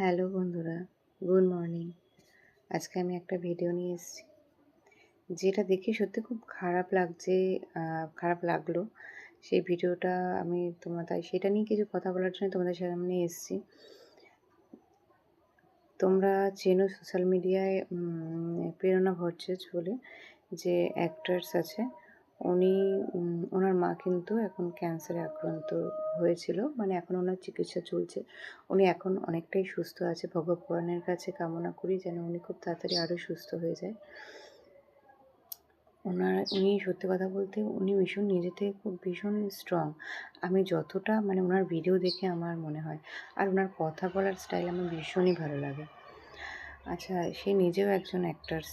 Hello বন্ধুরা, good morning. আজকে আমি একটা ভিডিও নিয়ে এসেছি, যেটা দেখে সত্যি খুব খারাপ লাগছে। খারাপ লাগলো। সেই ভিডিওটা আমি তাই সেটা নিয়ে কিছু কথা বলার জন্য তোমাদের সামনে এসেছি। তোমরা চেনো সোশ্যাল মিডিয়ায় প্রেরণা ভট্টাচার্য বলে যে অ্যাক্টরস আছে। উনি ওনার মা কিন্তু এখন ক্যান্সারে আক্রান্ত হয়েছিল, মানে এখন ওনার চিকিৎসা চলছে। উনি এখন অনেকটাই সুস্থ আছে। ভগবানের কাছে কামনা করি যেন উনি খুব তাড়াতাড়ি আরও সুস্থ হয়ে যায়। উনি সত্যি কথা বলতে উনি ভীষণ নিজে থেকে খুব ভীষণ স্ট্রং। আমি যতটা মানে ওনার ভিডিও দেখে আমার মনে হয়, আর ওনার কথা বলার স্টাইল আমার ভীষণই ভালো লাগে। আচ্ছা, সে নিজেও একজন অ্যাক্টার্স।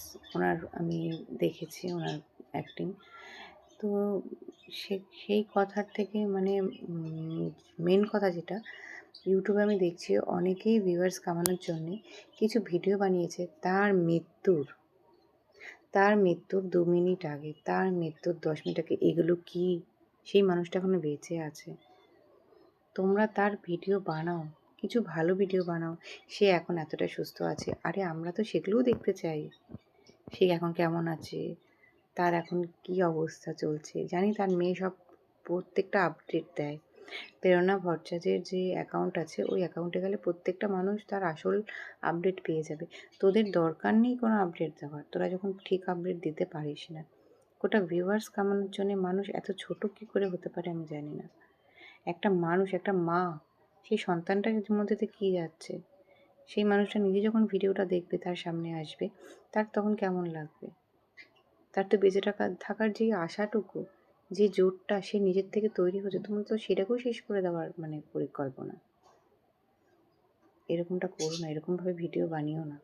আমি দেখেছি ওনার অ্যাক্টিং। তো সেই কথার থেকে মানে মেন কথা যেটা, ইউটিউবে আমি দেখছি অনেকেই ভিউয়ার্স কামানোর জন্যে কিছু ভিডিও বানিয়েছে তার মৃত্যুর 2 মিনিট আগে, তার মৃত্যুর 10 মিনিট আগে। এগুলো কি? সেই মানুষটা এখনো বেঁচে আছে। তোমরা তার ভিডিও বানাও, কিছু ভালো ভিডিও বানাও। সে এখন এতটা সুস্থ আছে। আরে আমরা তো সেগুলোও দেখতে চাই। সে এখন কেমন আছে? তার এখন কি অবস্থা চলছে? জানি তার মেয়ে সব প্রত্যেকটা আপডেট দেয়। প্রেরণা ভট্টাচার্যের যে অ্যাকাউন্ট আছে, ওই অ্যাকাউন্টে গেলে প্রত্যেকটা মানুষ তার আসল আপডেট পেয়ে যাবে। তোদের দরকার নেই কোনো আপডেট দেওয়ার। তোরা যখন ঠিক আপডেট দিতে পারিস না। গোটা ভিউয়ার্স কামানোর জন্যে মানুষ এত ছোট কী করে হতে পারে আমি জানি না। একটা মানুষ, একটা মা, সেই সন্তানটার মধ্যে দিয়ে কী যাচ্ছে? সেই মানুষটা নিজে যখন ভিডিওটা দেখবে, তার সামনে আসবে, তার তখন কেমন লাগবে? তার তো বেঁচে থাকার যে আশাটুকু, যে জোরটা সে নিজের থেকে তৈরি হচ্ছে, তোমরা তো সেটাকেও শেষ করে দেওয়ার মানে পরিকল্পনা। এরকমটা করো না, এরকমভাবে ভিডিও বানিও না।